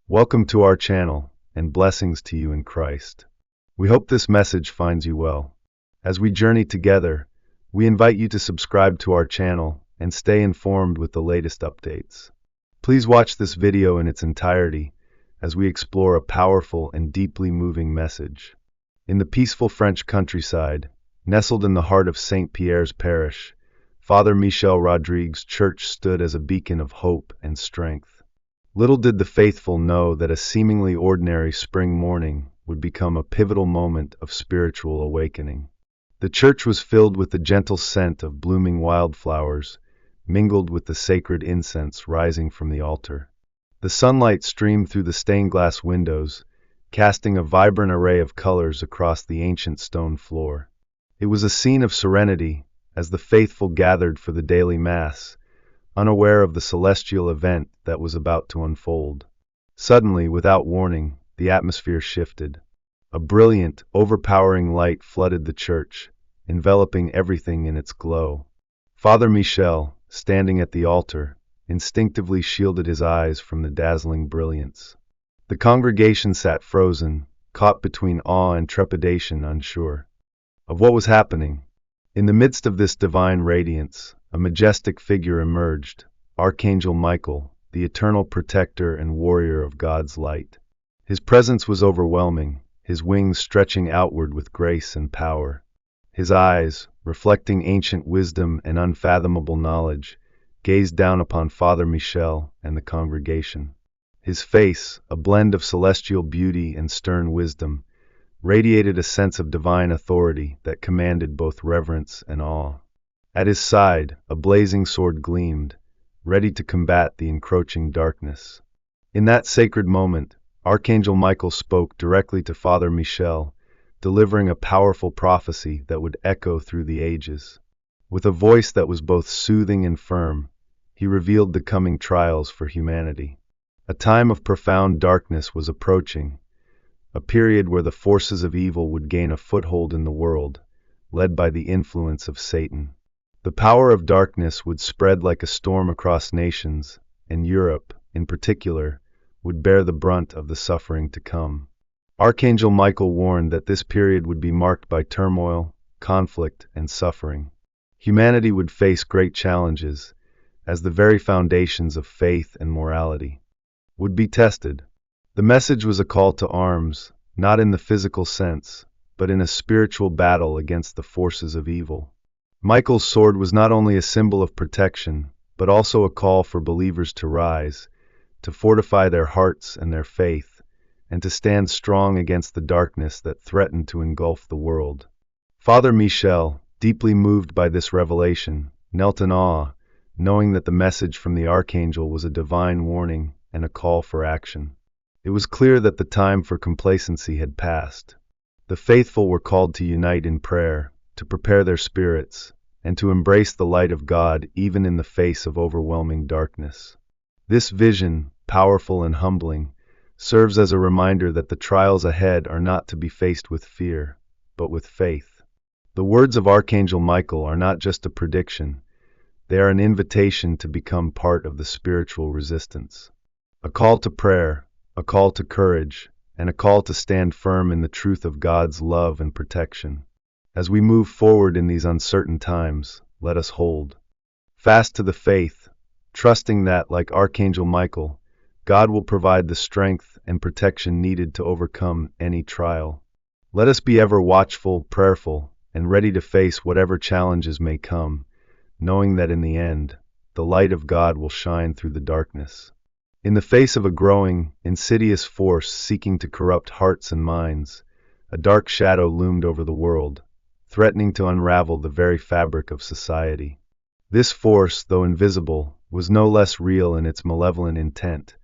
Welcome to our channel, and blessings to you in Christ. We hope this message finds you well. As we journey together, we invite you to subscribe to our channel and stay informed with the latest updates. Please watch this video in its entirety as we explore a powerful and deeply moving message. In the peaceful French countryside, nestled in the heart of St. Pierre's parish, Father Michel Rodrigue's church stood as a beacon of hope and strength. Little did the faithful know that a seemingly ordinary spring morning would become a pivotal moment of spiritual awakening. The church was filled with the gentle scent of blooming wildflowers, mingled with the sacred incense rising from the altar. The sunlight streamed through the stained glass windows, casting a vibrant array of colors across the ancient stone floor. It was a scene of serenity as the faithful gathered for the daily Mass, unaware of the celestial event that was about to unfold. Suddenly, without warning, the atmosphere shifted. A brilliant, overpowering light flooded the church, enveloping everything in its glow. Father Michel, standing at the altar, instinctively shielded his eyes from the dazzling brilliance. The congregation sat frozen, caught between awe and trepidation, unsure of what was happening. In the midst of this divine radiance, a majestic figure emerged, Archangel Michael, the eternal protector and warrior of God's light. His presence was overwhelming, his wings stretching outward with grace and power. His eyes, reflecting ancient wisdom and unfathomable knowledge, gazed down upon Father Michel and the congregation. His face, a blend of celestial beauty and stern wisdom, radiated a sense of divine authority that commanded both reverence and awe. At his side, a blazing sword gleamed, ready to combat the encroaching darkness. In that sacred moment, Archangel Michael spoke directly to Father Michel, delivering a powerful prophecy that would echo through the ages. With a voice that was both soothing and firm, he revealed the coming trials for humanity. A time of profound darkness was approaching, a period where the forces of evil would gain a foothold in the world, led by the influence of Satan. The power of darkness would spread like a storm across nations, and Europe, in particular, would bear the brunt of the suffering to come. Archangel Michael warned that this period would be marked by turmoil, conflict, and suffering. Humanity would face great challenges, as the very foundations of faith and morality would be tested. The message was a call to arms, not in the physical sense, but in a spiritual battle against the forces of evil. Michael's sword was not only a symbol of protection, but also a call for believers to rise, to fortify their hearts and their faith, and to stand strong against the darkness that threatened to engulf the world. Father Michel, deeply moved by this revelation, knelt in awe, knowing that the message from the archangel was a divine warning and a call for action. It was clear that the time for complacency had passed. The faithful were called to unite in prayer, to prepare their spirits, and to embrace the light of God even in the face of overwhelming darkness. This vision, powerful and humbling, serves as a reminder that the trials ahead are not to be faced with fear, but with faith. The words of Archangel Michael are not just a prediction, they are an invitation to become part of the spiritual resistance. A call to prayer, a call to courage, and a call to stand firm in the truth of God's love and protection. As we move forward in these uncertain times, let us hold fast to the faith, trusting that, like Archangel Michael, God will provide the strength and protection needed to overcome any trial. Let us be ever watchful, prayerful, and ready to face whatever challenges may come, knowing that in the end, the light of God will shine through the darkness. In the face of a growing, insidious force seeking to corrupt hearts and minds, a dark shadow loomed over the world, threatening to unravel the very fabric of society. This force, though invisible, was no less real in its malevolent intent.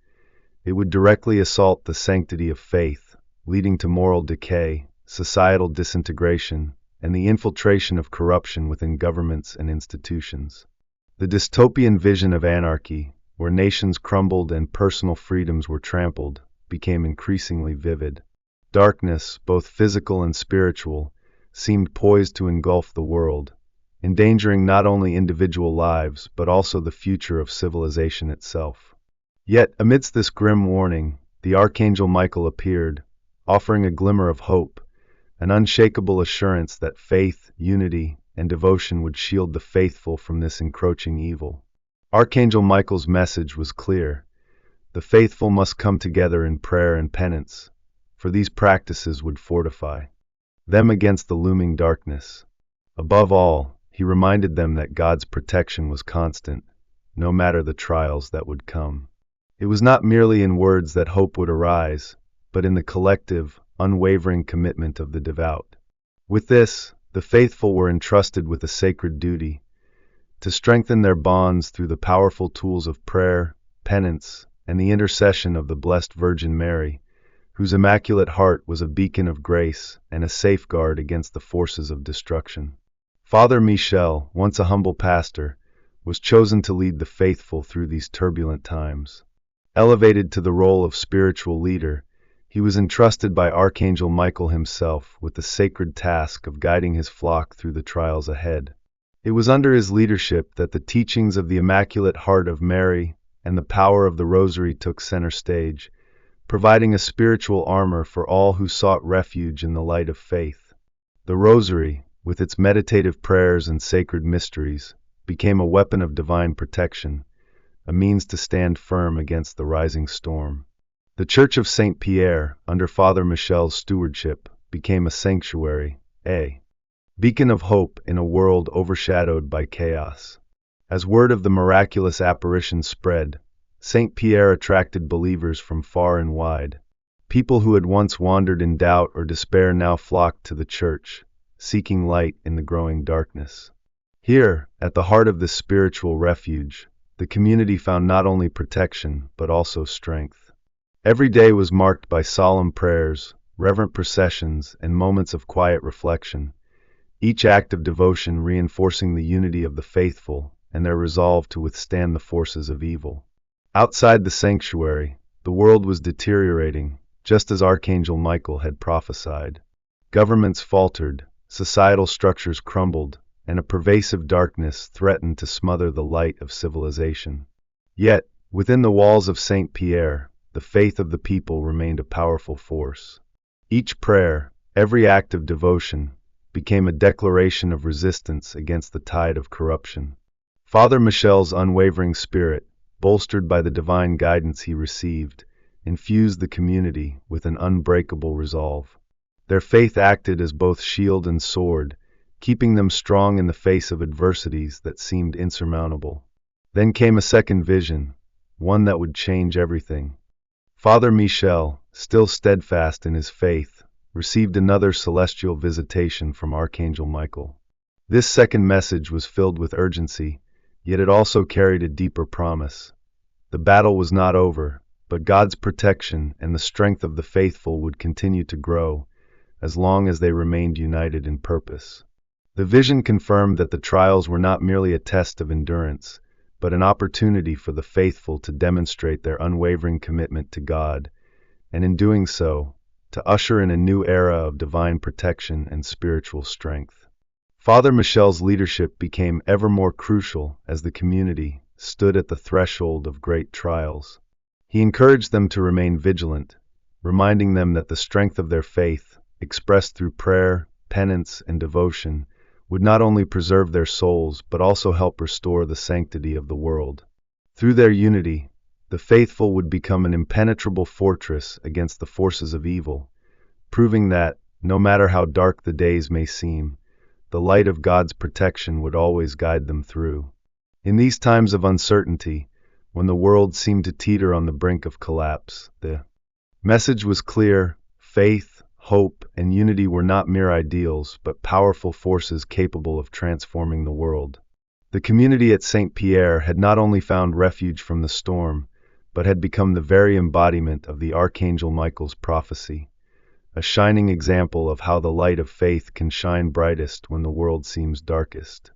It would directly assault the sanctity of faith, leading to moral decay, societal disintegration, and the infiltration of corruption within governments and institutions. The dystopian vision of anarchy, where nations crumbled and personal freedoms were trampled, became increasingly vivid. Darkness, both physical and spiritual, seemed poised to engulf the world, endangering not only individual lives but also the future of civilization itself. Yet, amidst this grim warning, the Archangel Michael appeared, offering a glimmer of hope, an unshakable assurance that faith, unity, and devotion would shield the faithful from this encroaching evil. Archangel Michael's message was clear. The faithful must come together in prayer and penance, for these practices would fortify them against the looming darkness. Above all, he reminded them that God's protection was constant, no matter the trials that would come. It was not merely in words that hope would arise, but in the collective, unwavering commitment of the devout. With this, the faithful were entrusted with a sacred duty to strengthen their bonds through the powerful tools of prayer, penance, and the intercession of the Blessed Virgin Mary, whose immaculate heart was a beacon of grace and a safeguard against the forces of destruction. Father Michel, once a humble pastor, was chosen to lead the faithful through these turbulent times. Elevated to the role of spiritual leader, he was entrusted by Archangel Michael himself with the sacred task of guiding his flock through the trials ahead. It was under his leadership that the teachings of the Immaculate Heart of Mary and the power of the Rosary took center stage, providing a spiritual armor for all who sought refuge in the light of faith. The Rosary, with its meditative prayers and sacred mysteries, became a weapon of divine protection, a means to stand firm against the rising storm. The Church of St. Pierre, under Father Michel's stewardship, became a sanctuary, a beacon of hope in a world overshadowed by chaos. As word of the miraculous apparition spread, St. Pierre attracted believers from far and wide. People who had once wandered in doubt or despair now flocked to the church, seeking light in the growing darkness. Here, at the heart of this spiritual refuge, the community found not only protection, but also strength. Every day was marked by solemn prayers, reverent processions, and moments of quiet reflection, each act of devotion reinforcing the unity of the faithful and their resolve to withstand the forces of evil. Outside the sanctuary, the world was deteriorating, just as Archangel Michael had prophesied. Governments faltered, societal structures crumbled, and a pervasive darkness threatened to smother the light of civilization. Yet, within the walls of St. Pierre, the faith of the people remained a powerful force. Each prayer, every act of devotion, became a declaration of resistance against the tide of corruption. Father Michel's unwavering spirit, bolstered by the divine guidance he received, infused the community with an unbreakable resolve. Their faith acted as both shield and sword, keeping them strong in the face of adversities that seemed insurmountable. Then came a second vision, one that would change everything. Father Michel, still steadfast in his faith, received another celestial visitation from Archangel Michael. This second message was filled with urgency, yet it also carried a deeper promise. The battle was not over, but God's protection and the strength of the faithful would continue to grow, as long as they remained united in purpose. The vision confirmed that the trials were not merely a test of endurance, but an opportunity for the faithful to demonstrate their unwavering commitment to God, and in doing so, to usher in a new era of divine protection and spiritual strength. Father Michel's leadership became ever more crucial as the community stood at the threshold of great trials. He encouraged them to remain vigilant, reminding them that the strength of their faith, expressed through prayer, penance, and devotion, would not only preserve their souls but also help restore the sanctity of the world. Through their unity, the faithful would become an impenetrable fortress against the forces of evil, proving that, no matter how dark the days may seem, the light of God's protection would always guide them through. In these times of uncertainty, when the world seemed to teeter on the brink of collapse, the message was clear: faith, hope, and unity were not mere ideals, but powerful forces capable of transforming the world. The community at St. Pierre had not only found refuge from the storm, but had become the very embodiment of the Archangel Michael's prophecy, a shining example of how the light of faith can shine brightest when the world seems darkest.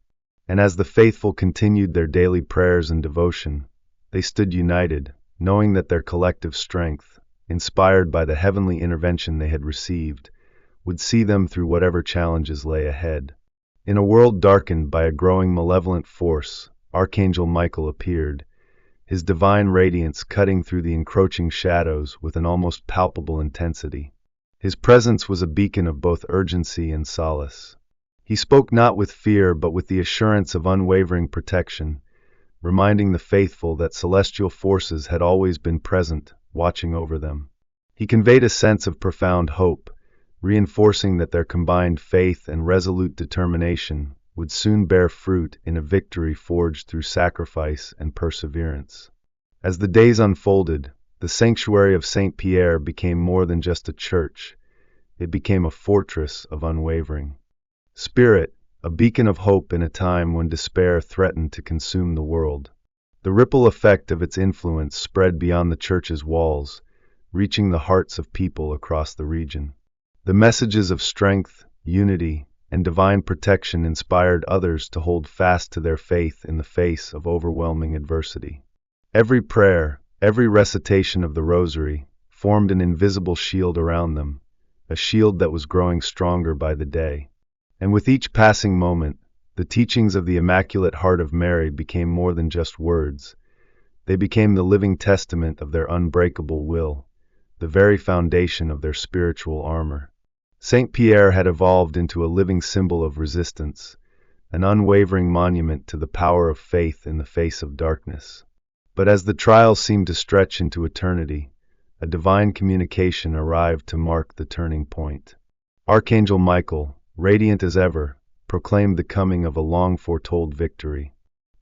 And as the faithful continued their daily prayers and devotion, they stood united, knowing that their collective strength, inspired by the heavenly intervention they had received, would see them through whatever challenges lay ahead. In a world darkened by a growing malevolent force, Archangel Michael appeared, his divine radiance cutting through the encroaching shadows with an almost palpable intensity. His presence was a beacon of both urgency and solace. He spoke not with fear but with the assurance of unwavering protection, reminding the faithful that celestial forces had always been present, watching over them. He conveyed a sense of profound hope, reinforcing that their combined faith and resolute determination would soon bear fruit in a victory forged through sacrifice and perseverance. As the days unfolded, the sanctuary of Saint Pierre became more than just a church. It became a fortress of unwavering spirit, a beacon of hope in a time when despair threatened to consume the world. The ripple effect of its influence spread beyond the church's walls, reaching the hearts of people across the region. The messages of strength, unity, and divine protection inspired others to hold fast to their faith in the face of overwhelming adversity. Every prayer, every recitation of the Rosary, formed an invisible shield around them, a shield that was growing stronger by the day. And with each passing moment, the teachings of the Immaculate Heart of Mary became more than just words. They became the living testament of their unbreakable will, the very foundation of their spiritual armor. Saint Pierre had evolved into a living symbol of resistance, an unwavering monument to the power of faith in the face of darkness. But as the trials seemed to stretch into eternity, a divine communication arrived to mark the turning point. Archangel Michael, radiant as ever, proclaimed the coming of a long-foretold victory.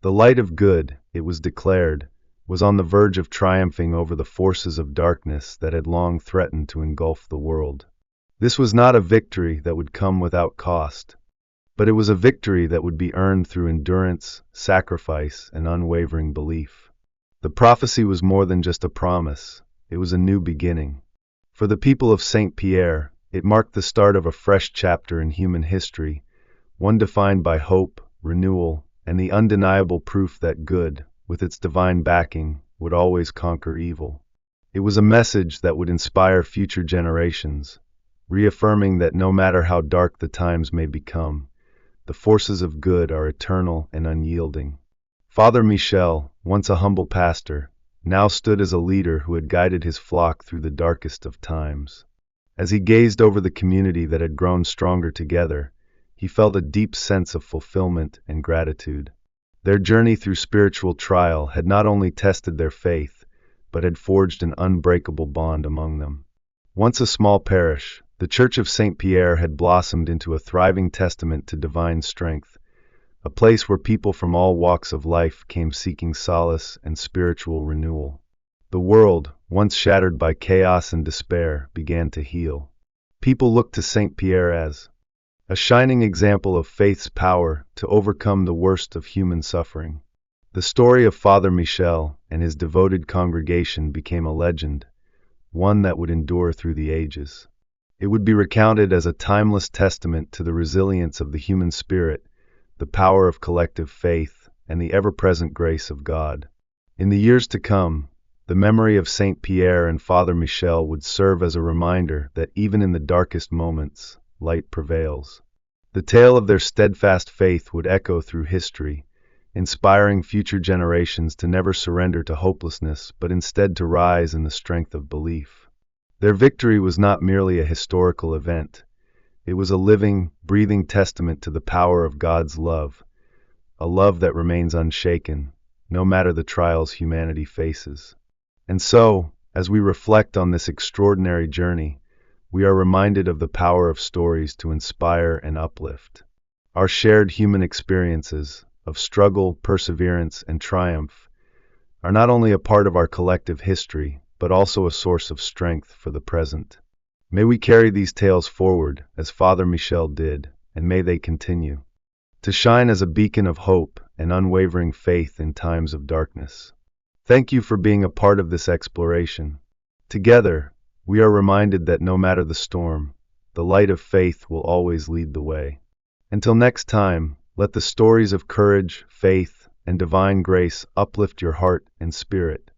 The light of good, it was declared, was on the verge of triumphing over the forces of darkness that had long threatened to engulf the world. This was not a victory that would come without cost, but it was a victory that would be earned through endurance, sacrifice, and unwavering belief. The prophecy was more than just a promise, it was a new beginning. For the people of Saint Pierre, it marked the start of a fresh chapter in human history, one defined by hope, renewal, and the undeniable proof that good, with its divine backing, would always conquer evil. It was a message that would inspire future generations, reaffirming that no matter how dark the times may become, the forces of good are eternal and unyielding. Father Michel, once a humble pastor, now stood as a leader who had guided his flock through the darkest of times. As he gazed over the community that had grown stronger together, he felt a deep sense of fulfillment and gratitude. Their journey through spiritual trial had not only tested their faith, but had forged an unbreakable bond among them. Once a small parish, the Church of Saint Pierre had blossomed into a thriving testament to divine strength, a place where people from all walks of life came seeking solace and spiritual renewal. The world, once shattered by chaos and despair, began to heal. People looked to Saint Pierre as a shining example of faith's power to overcome the worst of human suffering. The story of Father Michel and his devoted congregation became a legend, one that would endure through the ages. It would be recounted as a timeless testament to the resilience of the human spirit, the power of collective faith, and the ever-present grace of God. In the years to come, the memory of Saint Pierre and Father Michel would serve as a reminder that even in the darkest moments, light prevails. The tale of their steadfast faith would echo through history, inspiring future generations to never surrender to hopelessness, but instead to rise in the strength of belief. Their victory was not merely a historical event. It was a living, breathing testament to the power of God's love, a love that remains unshaken, no matter the trials humanity faces. And so, as we reflect on this extraordinary journey, we are reminded of the power of stories to inspire and uplift. Our shared human experiences of struggle, perseverance, and triumph are not only a part of our collective history, but also a source of strength for the present. May we carry these tales forward, as Father Michel did, and may they continue to shine as a beacon of hope and unwavering faith in times of darkness. Thank you for being a part of this exploration. Together, we are reminded that no matter the storm, the light of faith will always lead the way. Until next time, let the stories of courage, faith, and divine grace uplift your heart and spirit.